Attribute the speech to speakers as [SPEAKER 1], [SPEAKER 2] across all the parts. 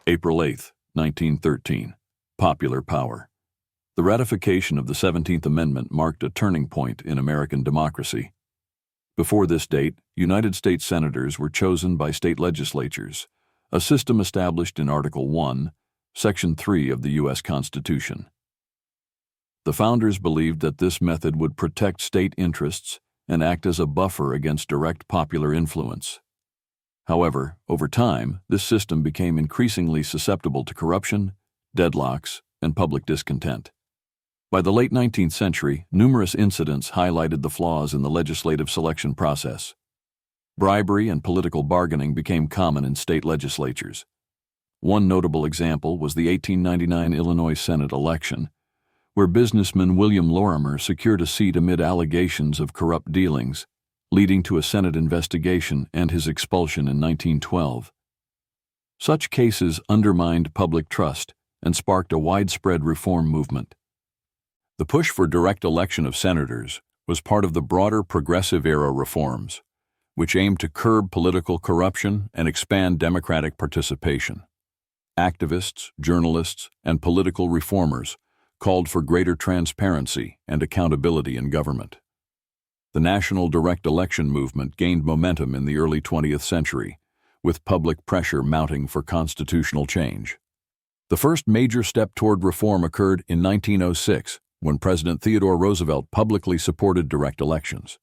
[SPEAKER 1] April 8, 1913. Popular power. The ratification of the 17th Amendment marked a turning point in American democracy. Before this date, United States senators were chosen by state legislatures, a system established in Article 1, Section 3 of the U.S. Constitution. The founders believed that this method would protect state interests and act as a buffer against direct popular influence. However, over time, this system became increasingly susceptible to corruption, deadlocks, and public discontent. By the late 19th century, numerous incidents highlighted the flaws in the legislative selection process. Bribery and political bargaining became common in state legislatures. One notable example was the 1899 Illinois Senate election, where businessman William Lorimer secured a seat amid allegations of corrupt dealings, leading to a Senate investigation and his expulsion in 1912. Such cases undermined public trust and sparked a widespread reform movement. The push for direct election of senators was part of the broader Progressive-era reforms, which aimed to curb political corruption and expand democratic participation. Activists, journalists, and political reformers called for greater transparency and accountability in government. The national direct election movement gained momentum in the early 20th century, with public pressure mounting for constitutional change. The first major step toward reform occurred in 1906, when President Theodore Roosevelt publicly supported direct elections.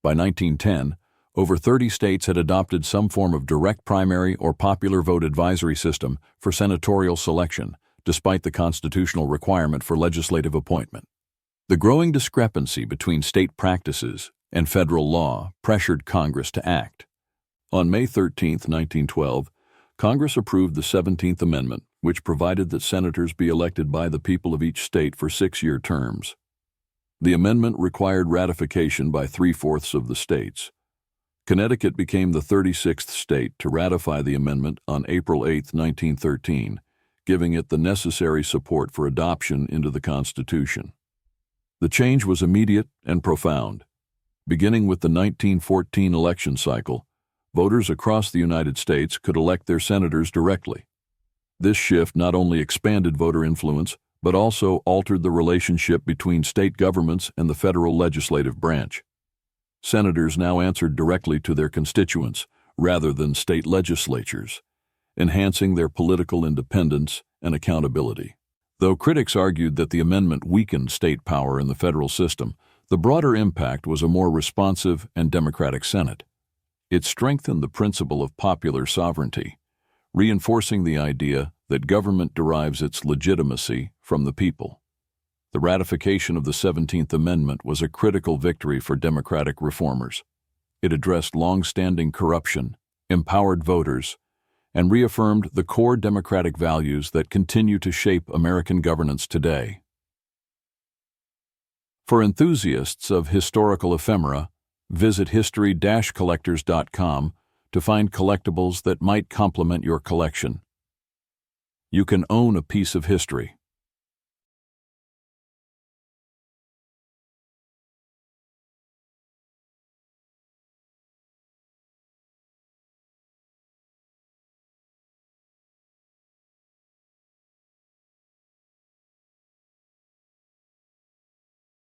[SPEAKER 1] By 1910, over 30 states had adopted some form of direct primary or popular vote advisory system for senatorial selection, despite the constitutional requirement for legislative appointment. The growing discrepancy between state practices and federal law pressured Congress to act. On May 13, 1912, Congress approved the 17th Amendment, which provided that senators be elected by the people of each state for 6-year terms. The amendment required ratification by 3/4 of the states. Connecticut became the 36th state to ratify the amendment on April 8, 1913, giving it the necessary support for adoption into the Constitution. The change was immediate and profound. Beginning with the 1914 election cycle, voters across the United States could elect their senators directly. This shift not only expanded voter influence, but also altered the relationship between state governments and the federal legislative branch. Senators now answered directly to their constituents rather than state legislatures, enhancing their political independence and accountability. Though critics argued that the amendment weakened state power in the federal system, the broader impact was a more responsive and democratic Senate. It strengthened the principle of popular sovereignty, reinforcing the idea that government derives its legitimacy from the people. The ratification of the 17th Amendment was a critical victory for democratic reformers. It addressed long-standing corruption, empowered voters, and reaffirmed the core democratic values that continue to shape American governance today. For enthusiasts of historical ephemera, visit history-collectors.com to find collectibles that might complement your collection. You can own a piece of history.